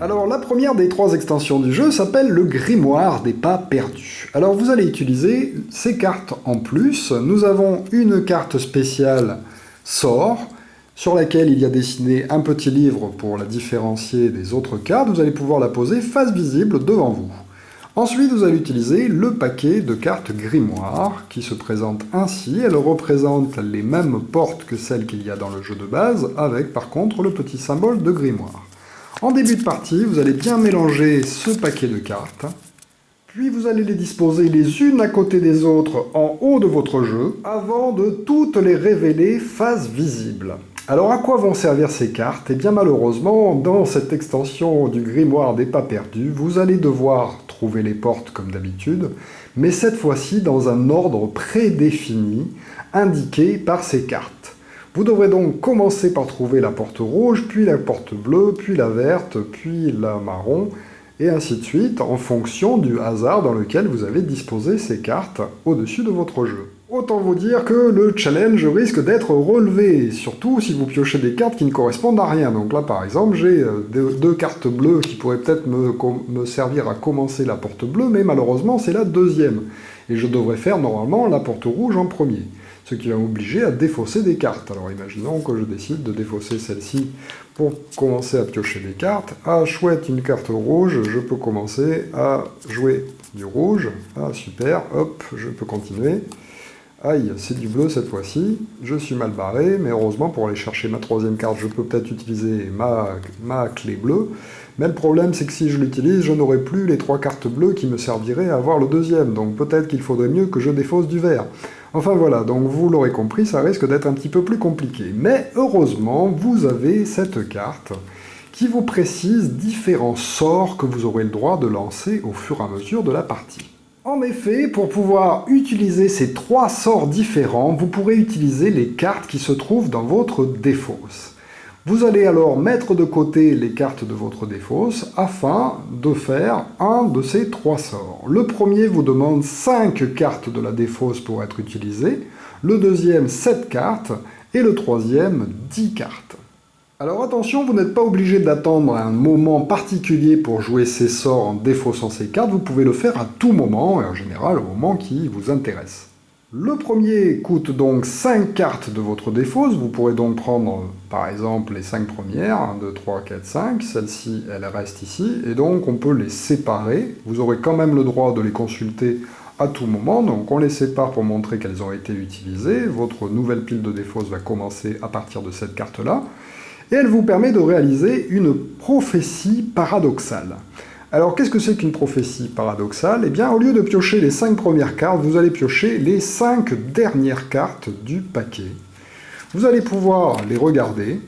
Alors la première des trois extensions du jeu s'appelle le grimoire des pas perdus. Alors vous allez utiliser ces cartes en plus. Nous avons une carte spéciale sort, sur laquelle il y a dessiné un petit livre pour la différencier des autres cartes. Vous allez pouvoir la poser face visible devant vous. Ensuite, vous allez utiliser le paquet de cartes grimoire qui se présente ainsi. Elle représente les mêmes portes que celles qu'il y a dans le jeu de base, avec par contre le petit symbole de grimoire. En début de partie, vous allez bien mélanger ce paquet de cartes, puis vous allez les disposer les unes à côté des autres en haut de votre jeu, avant de toutes les révéler face visible. Alors à quoi vont servir ces cartes? Eh bien malheureusement, dans cette extension du grimoire des pas perdus, vous allez devoir trouver les portes comme d'habitude, mais cette fois-ci dans un ordre prédéfini, indiqué par ces cartes. Vous devrez donc commencer par trouver la porte rouge, puis la porte bleue, puis la verte, puis la marron, et ainsi de suite, en fonction du hasard dans lequel vous avez disposé ces cartes au-dessus de votre jeu. Autant vous dire que le challenge risque d'être relevé, surtout si vous piochez des cartes qui ne correspondent à rien. Donc là, par exemple, j'ai deux cartes bleues qui pourraient peut-être me servir à commencer la porte bleue, mais malheureusement, c'est la deuxième. Et je devrais faire normalement la porte rouge en premier, ce qui va m'obliger à défausser des cartes. Alors imaginons que je décide de défausser celle-ci pour commencer à piocher des cartes. Ah chouette, une carte rouge, je peux commencer à jouer du rouge. Ah super, hop, je peux continuer. Aïe, c'est du bleu cette fois-ci, je suis mal barré, mais heureusement pour aller chercher ma troisième carte, je peux peut-être utiliser ma clé bleue. Mais le problème, c'est que si je l'utilise, je n'aurai plus les trois cartes bleues qui me serviraient à avoir le deuxième, donc peut-être qu'il faudrait mieux que je défausse du vert. Enfin voilà, donc vous l'aurez compris, ça risque d'être un petit peu plus compliqué. Mais heureusement, vous avez cette carte qui vous précise différents sorts que vous aurez le droit de lancer au fur et à mesure de la partie. En effet, pour pouvoir utiliser ces trois sorts différents, vous pourrez utiliser les cartes qui se trouvent dans votre défausse. Vous allez alors mettre de côté les cartes de votre défausse afin de faire un de ces trois sorts. Le premier vous demande 5 cartes de la défausse pour être utilisées, le deuxième 7 cartes et le troisième 10 cartes. Alors attention, vous n'êtes pas obligé d'attendre un moment particulier pour jouer ces sorts en défaussant ces cartes, vous pouvez le faire à tout moment, et en général au moment qui vous intéresse. Le premier coûte donc 5 cartes de votre défausse, vous pourrez donc prendre par exemple les 5 premières, 1, 2, 3, 4, 5, celle-ci elle reste ici, et donc on peut les séparer, vous aurez quand même le droit de les consulter à tout moment, donc on les sépare pour montrer qu'elles ont été utilisées, votre nouvelle pile de défausse va commencer à partir de cette carte-là, et elle vous permet de réaliser une prophétie paradoxale. Alors qu'est-ce que c'est qu'une prophétie paradoxale? Eh bien, au lieu de piocher les 5 premières cartes, vous allez piocher les 5 dernières cartes du paquet. Vous allez pouvoir les regarder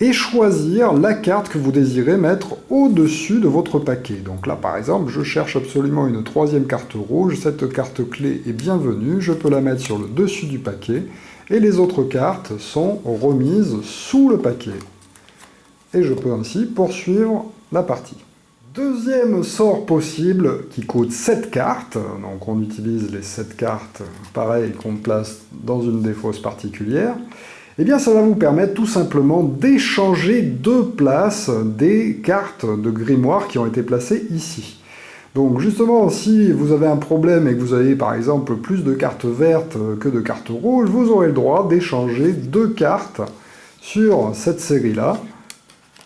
et choisir la carte que vous désirez mettre au-dessus de votre paquet. Donc là, par exemple, je cherche absolument une troisième carte rouge, cette carte clé est bienvenue, je peux la mettre sur le dessus du paquet, et les autres cartes sont remises sous le paquet. Et je peux ainsi poursuivre la partie. Deuxième sort possible qui coûte 7 cartes, donc on utilise les 7 cartes, pareil, qu'on place dans une défausse particulière, eh bien ça va vous permettre tout simplement d'échanger de place des cartes de grimoire qui ont été placées ici. Donc justement, si vous avez un problème et que vous avez par exemple plus de cartes vertes que de cartes rouges, vous aurez le droit d'échanger 2 cartes sur cette série-là,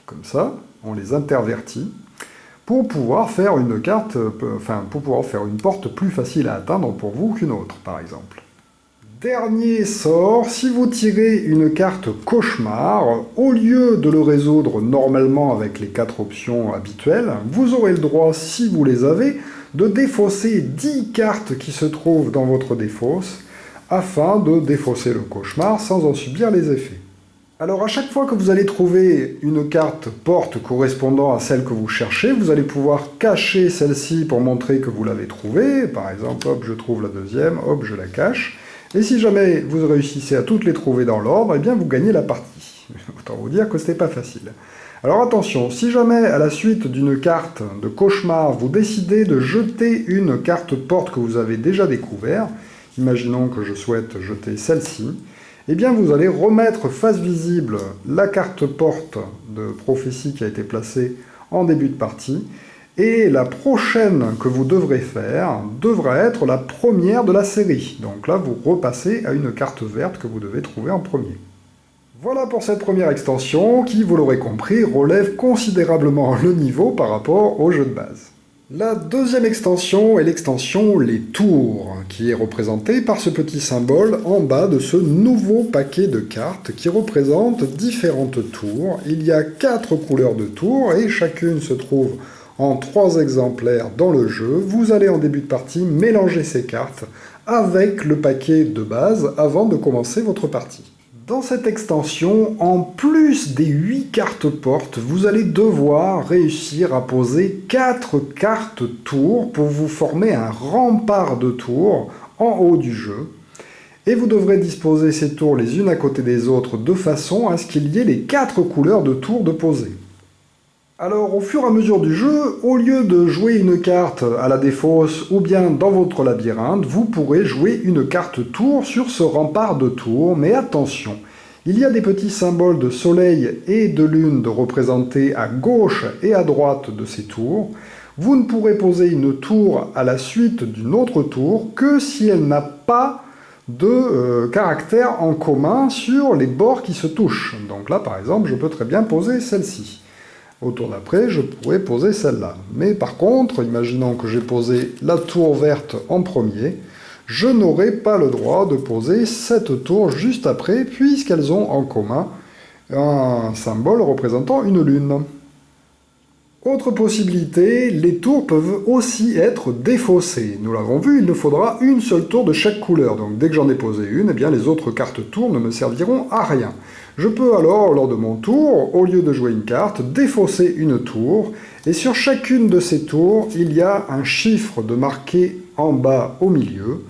comme ça, on les intervertit, pour pouvoir faire une carte, pour pouvoir faire une porte plus facile à atteindre pour vous qu'une autre, par exemple. Dernier sort, si vous tirez une carte cauchemar, au lieu de le résoudre normalement avec les 4 options habituelles, vous aurez le droit, si vous les avez, de défausser 10 cartes qui se trouvent dans votre défausse, afin de défausser le cauchemar sans en subir les effets. Alors à chaque fois que vous allez trouver une carte porte correspondant à celle que vous cherchez, vous allez pouvoir cacher celle-ci pour montrer que vous l'avez trouvée. Par exemple, hop, je trouve la deuxième, hop, je la cache. Et si jamais vous réussissez à toutes les trouver dans l'ordre, eh bien vous gagnez la partie. Autant vous dire que ce n'est pas facile. Alors attention, si jamais à la suite d'une carte de cauchemar, vous décidez de jeter une carte porte que vous avez déjà découverte, imaginons que je souhaite jeter celle-ci, eh bien vous allez remettre face visible la carte porte de prophétie qui a été placée en début de partie. Et la prochaine que vous devrez faire devra être la première de la série. Donc là, vous repassez à une carte verte que vous devez trouver en premier. Voilà pour cette première extension qui, vous l'aurez compris, relève considérablement le niveau par rapport au jeu de base. La deuxième extension est l'extension Les Tours, qui est représentée par ce petit symbole en bas de ce nouveau paquet de cartes qui représente différentes tours. Il y a 4 couleurs de tours et chacune se trouve en 3 exemplaires dans le jeu. Vous allez en début de partie mélanger ces cartes avec le paquet de base avant de commencer votre partie. Dans cette extension, en plus des 8 cartes portes, vous allez devoir réussir à poser 4 cartes tours pour vous former un rempart de tours en haut du jeu. Et vous devrez disposer ces tours les unes à côté des autres de façon à ce qu'il y ait les 4 couleurs de tours de poser. Alors, au fur et à mesure du jeu, au lieu de jouer une carte à la défausse ou bien dans votre labyrinthe, vous pourrez jouer une carte tour sur ce rempart de tours, mais attention, il y a des petits symboles de soleil et de lune représentés à gauche et à droite de ces tours. Vous ne pourrez poser une tour à la suite d'une autre tour que si elle n'a pas de caractère en commun sur les bords qui se touchent. Donc là, par exemple, je peux très bien poser celle-ci. Au tour d'après, je pourrais poser celle-là. Mais par contre, imaginons que j'ai posé la tour verte en premier, je n'aurai pas le droit de poser cette tour juste après, puisqu'elles ont en commun un symbole représentant une lune. Autre possibilité, les tours peuvent aussi être défaussées. Nous l'avons vu, il ne faudra une seule tour de chaque couleur, donc dès que j'en ai posé une, eh bien les autres cartes tours ne me serviront à rien. Je peux alors, lors de mon tour, au lieu de jouer une carte, défausser une tour, et sur chacune de ces tours, il y a un chiffre de marqué en bas au milieu.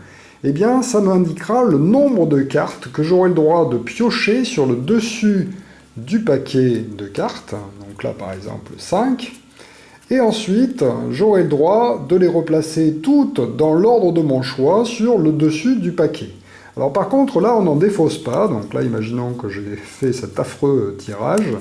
Eh bien, ça m'indiquera le nombre de cartes que j'aurai le droit de piocher sur le dessus du paquet de cartes, donc là par exemple 5, et ensuite j'aurai le droit de les replacer toutes dans l'ordre de mon choix sur le dessus du paquet. Alors par contre là on n'en défausse pas, donc là imaginons que j'ai fait cet affreux tirage,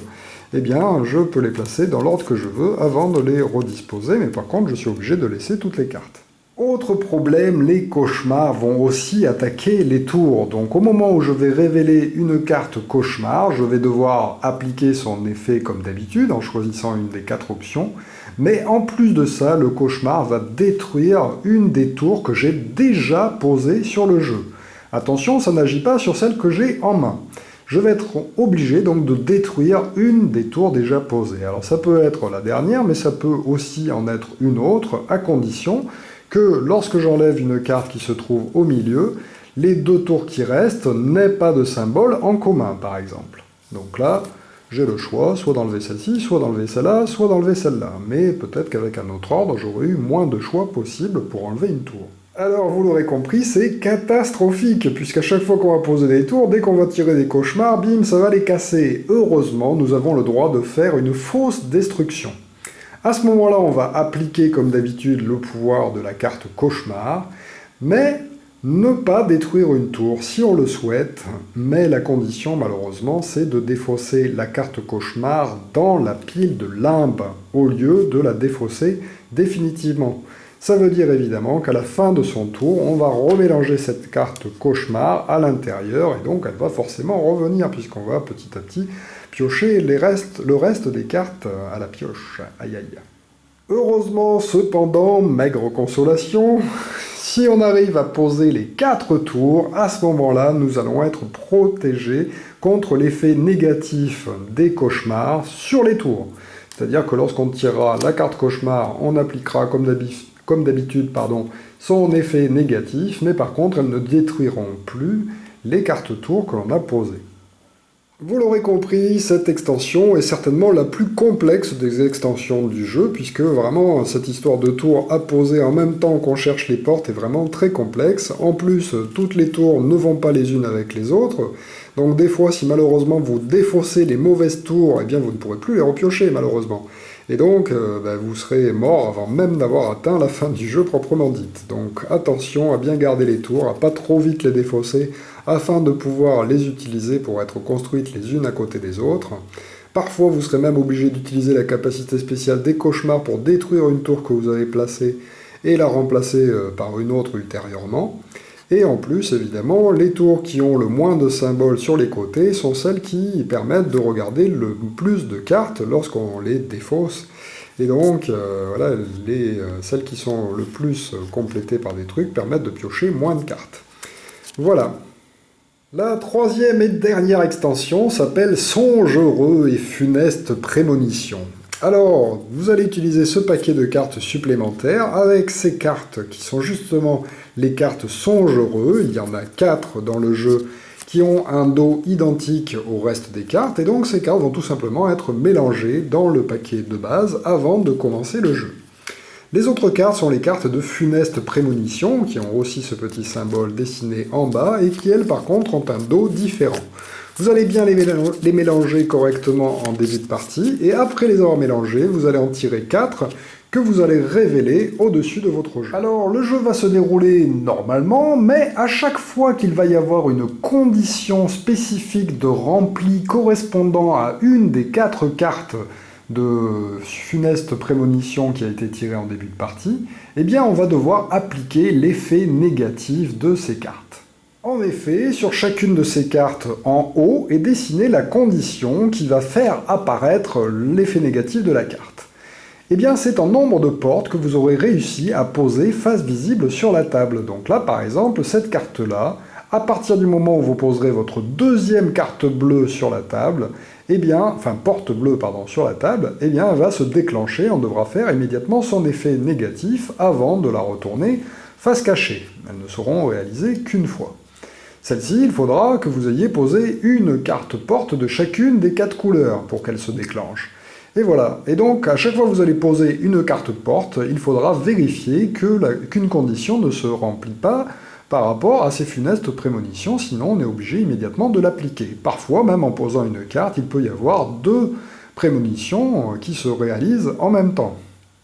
eh bien je peux les placer dans l'ordre que je veux avant de les redisposer, mais par contre je suis obligé de laisser toutes les cartes. Autre problème, les cauchemars vont aussi attaquer les tours. Donc au moment où je vais révéler une carte cauchemar, je vais devoir appliquer son effet comme d'habitude en choisissant une des 4 options. Mais en plus de ça, le cauchemar va détruire une des tours que j'ai déjà posées sur le jeu. Attention, ça n'agit pas sur celle que j'ai en main. Je vais être obligé donc de détruire une des tours déjà posées. Alors ça peut être la dernière, mais ça peut aussi en être une autre, à condition que lorsque j'enlève une carte qui se trouve au milieu, les 2 tours qui restent n'aient pas de symbole en commun, par exemple. Donc là, j'ai le choix, soit d'enlever celle-ci, soit d'enlever celle-là, soit d'enlever celle-là. Mais peut-être qu'avec un autre ordre, j'aurais eu moins de choix possibles pour enlever une tour. Alors, vous l'aurez compris, c'est catastrophique, puisqu'à chaque fois qu'on va poser des tours, dès qu'on va tirer des cauchemars, bim, ça va les casser. Heureusement, nous avons le droit de faire une fausse destruction. À ce moment-là, on va appliquer comme d'habitude le pouvoir de la carte cauchemar, mais ne pas détruire une tour si on le souhaite, mais la condition malheureusement c'est de défausser la carte cauchemar dans la pile de limbe, au lieu de la défausser définitivement. Ça veut dire évidemment qu'à la fin de son tour, on va remélanger cette carte cauchemar à l'intérieur, et donc elle va forcément revenir, puisqu'on va petit à petit piocher le reste des cartes à la pioche. Aïe aïe. Heureusement, cependant, maigre consolation, si on arrive à poser les 4 tours, à ce moment-là, nous allons être protégés contre l'effet négatif des cauchemars sur les tours. C'est-à-dire que lorsqu'on tirera la carte cauchemar, on appliquera comme d'habitude son effet négatif, mais par contre, elles ne détruiront plus les cartes tours que l'on a posées. Vous l'aurez compris, cette extension est certainement la plus complexe des extensions du jeu, puisque vraiment cette histoire de tours à poser en même temps qu'on cherche les portes est vraiment très complexe. En plus, toutes les tours ne vont pas les unes avec les autres, donc des fois, si malheureusement vous défaussez les mauvaises tours, eh bien vous ne pourrez plus les repiocher malheureusement. Et donc, vous serez mort avant même d'avoir atteint la fin du jeu proprement dite. Donc attention à bien garder les tours, à pas trop vite les défausser, afin de pouvoir les utiliser pour être construites les unes à côté des autres. Parfois, vous serez même obligé d'utiliser la capacité spéciale des cauchemars pour détruire une tour que vous avez placée et la remplacer par une autre ultérieurement. Et en plus, évidemment, les tours qui ont le moins de symboles sur les côtés sont celles qui permettent de regarder le plus de cartes lorsqu'on les défausse. Et donc, voilà, celles qui sont le plus complétées par des trucs permettent de piocher moins de cartes. Voilà. La troisième et dernière extension s'appelle Songe heureux et funeste prémonition. Alors, vous allez utiliser ce paquet de cartes supplémentaires avec ces cartes qui sont justement les cartes Songe heureux. Il y en a 4 dans le jeu qui ont un dos identique au reste des cartes, et donc ces cartes vont tout simplement être mélangées dans le paquet de base avant de commencer le jeu. Les autres cartes sont les cartes de funeste prémonition, qui ont aussi ce petit symbole dessiné en bas, et qui elles par contre ont un dos différent. Vous allez bien les mélanger correctement en début de partie, et après les avoir mélangés, vous allez en tirer 4, que vous allez révéler au-dessus de votre jeu. Alors, le jeu va se dérouler normalement, mais à chaque fois qu'il va y avoir une condition spécifique de rempli correspondant à une des 4 cartes de funeste prémonition qui a été tirée en début de partie, eh bien on va devoir appliquer l'effet négatif de ces cartes. En effet, sur chacune de ces cartes en haut est dessinée la condition qui va faire apparaître l'effet négatif de la carte. Eh bien, c'est en nombre de portes que vous aurez réussi à poser face visible sur la table. Donc là, par exemple, cette carte-là, à partir du moment où vous poserez votre deuxième carte bleue sur la table, eh bien, enfin porte bleue, pardon, sur la table, eh bien, elle va se déclencher, on devra faire immédiatement son effet négatif avant de la retourner face cachée. Elles ne seront réalisées qu'une fois. Celle-ci, il faudra que vous ayez posé une carte porte de chacune des 4 couleurs pour qu'elle se déclenche. Et voilà. Et donc, à chaque fois que vous allez poser une carte porte, il faudra vérifier qu'une condition ne se remplit pas par rapport à ces funestes prémonitions, sinon on est obligé immédiatement de l'appliquer. Parfois, même en posant une carte, il peut y avoir 2 prémonitions qui se réalisent en même temps.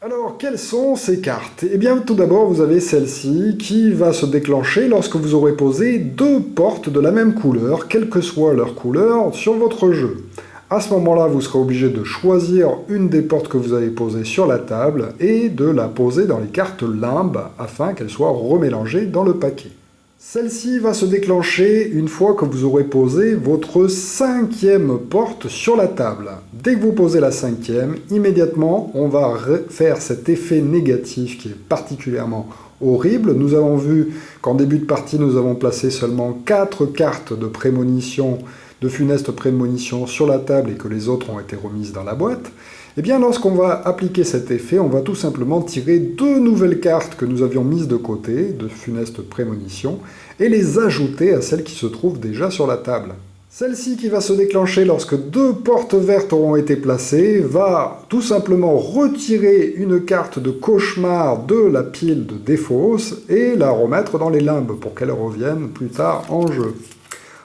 Alors, quelles sont ces cartes? Eh bien, tout d'abord, vous avez celle-ci qui va se déclencher lorsque vous aurez posé 2 portes de la même couleur, quelle que soit leur couleur, sur votre jeu. À ce moment-là, vous serez obligé de choisir une des portes que vous avez posées sur la table et de la poser dans les cartes limbes afin qu'elle soit remélangée dans le paquet. Celle-ci va se déclencher une fois que vous aurez posé votre 5e porte sur la table. Dès que vous posez la 5e, immédiatement, on va faire cet effet négatif qui est particulièrement horrible. Nous avons vu qu'en début de partie, nous avons placé seulement 4 cartes de prémonition, de funeste prémonition sur la table et que les autres ont été remises dans la boîte. Eh bien, lorsqu'on va appliquer cet effet, on va tout simplement tirer 2 nouvelles cartes que nous avions mises de côté, de funeste prémonition, et les ajouter à celles qui se trouvent déjà sur la table. Celle-ci qui va se déclencher lorsque 2 portes vertes auront été placées, va tout simplement retirer une carte de cauchemar de la pile de défausse et la remettre dans les limbes pour qu'elle revienne plus tard en jeu.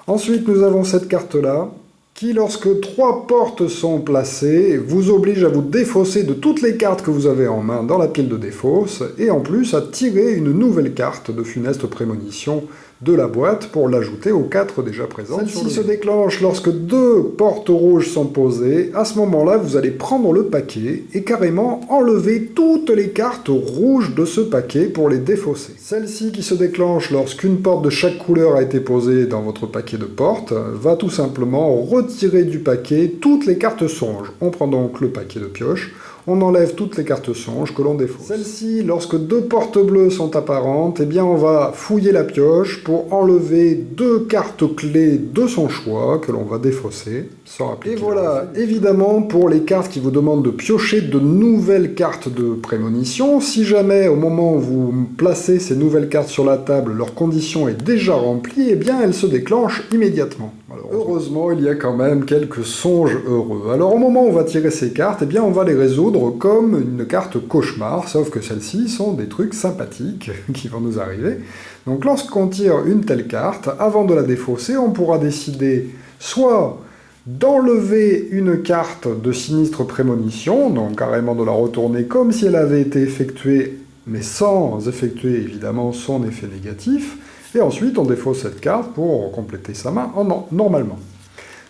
Ensuite, nous avons cette carte-là, qui, lorsque 3 portes sont placées, vous oblige à vous défausser de toutes les cartes que vous avez en main dans la pile de défausse, et en plus à tirer une nouvelle carte de funeste prémonition de la boîte pour l'ajouter aux 4 déjà présentes. Celle-ci se déclenche lorsque 2 portes rouges sont posées. À ce moment-là, vous allez prendre le paquet et carrément enlever toutes les cartes rouges de ce paquet pour les défausser. Celle-ci qui se déclenche lorsqu'une porte de chaque couleur a été posée dans votre paquet de portes va tout simplement retirer du paquet toutes les cartes songes. On prend donc le paquet de pioche, on enlève toutes les cartes songes que l'on défausse. Celle-ci, lorsque 2 portes bleues sont apparentes, eh bien on va fouiller la pioche pour enlever 2 cartes clés de son choix que l'on va défausser sans appliquer. Et voilà, évidemment, pour les cartes qui vous demandent de piocher de nouvelles cartes de prémonition, si jamais au moment où vous placez ces nouvelles cartes sur la table, leur condition est déjà remplie, eh bien elles se déclenchent immédiatement. Alors, heureusement, il y a quand même quelques songes heureux. Alors au moment où on va tirer ces cartes, eh bien on va les résoudre comme une carte cauchemar, sauf que celles-ci sont des trucs sympathiques qui vont nous arriver. Donc lorsqu'on tire une telle carte, avant de la défausser, on pourra décider soit d'enlever une carte de sinistre prémonition, donc carrément de la retourner comme si elle avait été effectuée, mais sans effectuer évidemment son effet négatif, et ensuite on défausse cette carte pour compléter sa main normalement.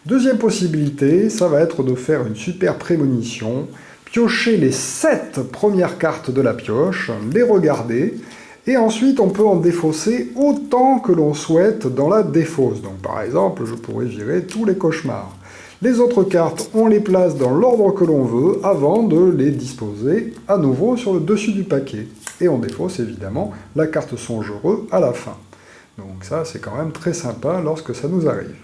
Deuxième possibilité, ça va être de faire une super prémonition, piocher les 7 premières cartes de la pioche, les regarder, et ensuite on peut en défausser autant que l'on souhaite dans la défausse. Donc par exemple, je pourrais virer tous les cauchemars. Les autres cartes, on les place dans l'ordre que l'on veut avant de les disposer à nouveau sur le dessus du paquet. Et on défausse évidemment la carte songe heureux à la fin. Donc ça, c'est quand même très sympa lorsque ça nous arrive.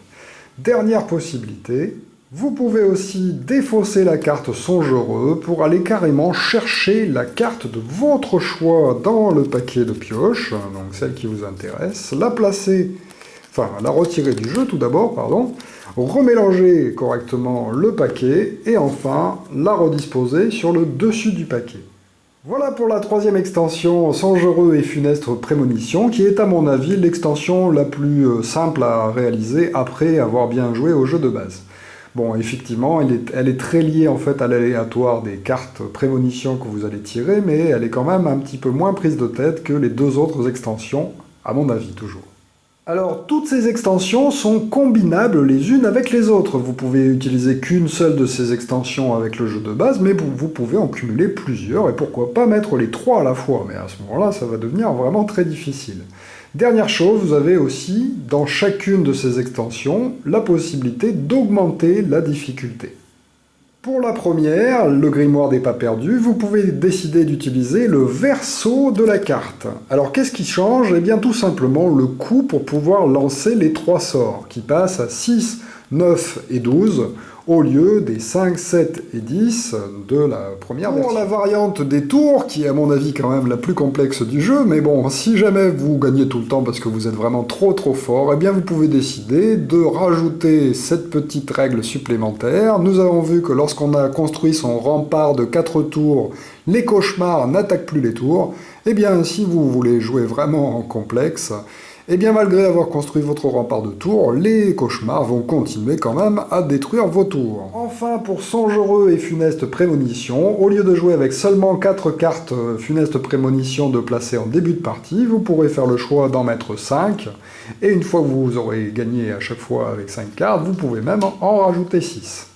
Dernière possibilité, vous pouvez aussi défausser la carte songe heureux pour aller carrément chercher la carte de votre choix dans le paquet de pioche, donc celle qui vous intéresse, la placer, enfin la retirer du jeu tout d'abord, pardon, remélanger correctement le paquet et enfin la redisposer sur le dessus du paquet. Voilà pour la troisième extension Songe heureux et funeste prémonition, qui est à mon avis l'extension la plus simple à réaliser après avoir bien joué au jeu de base. Bon, effectivement, elle est très liée en fait à l'aléatoire des cartes prémonition que vous allez tirer, mais elle est quand même un petit peu moins prise de tête que les deux autres extensions, à mon avis toujours. Alors, toutes ces extensions sont combinables les unes avec les autres. Vous pouvez utiliser qu'une seule de ces extensions avec le jeu de base, mais vous pouvez en cumuler plusieurs, et pourquoi pas mettre les trois à la fois, mais à ce moment-là, ça va devenir vraiment très difficile. Dernière chose, vous avez aussi, dans chacune de ces extensions, la possibilité d'augmenter la difficulté. Pour la première, le grimoire des pas perdus, vous pouvez décider d'utiliser le verso de la carte. Alors qu'est-ce qui change? Eh bien tout simplement le coût pour pouvoir lancer les 3 sorts, qui passent à 6, 9 et 12, au lieu des 5, 7 et 10 de la première version. Pour la variante des tours, qui est à mon avis quand même la plus complexe du jeu, mais bon, si jamais vous gagnez tout le temps parce que vous êtes vraiment trop fort, eh bien vous pouvez décider de rajouter cette petite règle supplémentaire. Nous avons vu que lorsqu'on a construit son rempart de 4 tours, les cauchemars n'attaquent plus les tours. Eh bien, si vous voulez jouer vraiment en complexe, eh bien malgré avoir construit votre rempart de tours, les cauchemars vont continuer quand même à détruire vos tours. Enfin, pour Songe heureux et funeste prémonition, au lieu de jouer avec seulement 4 cartes funeste prémonition de placer en début de partie, vous pourrez faire le choix d'en mettre 5, et une fois que vous aurez gagné à chaque fois avec 5 cartes, vous pouvez même en rajouter 6.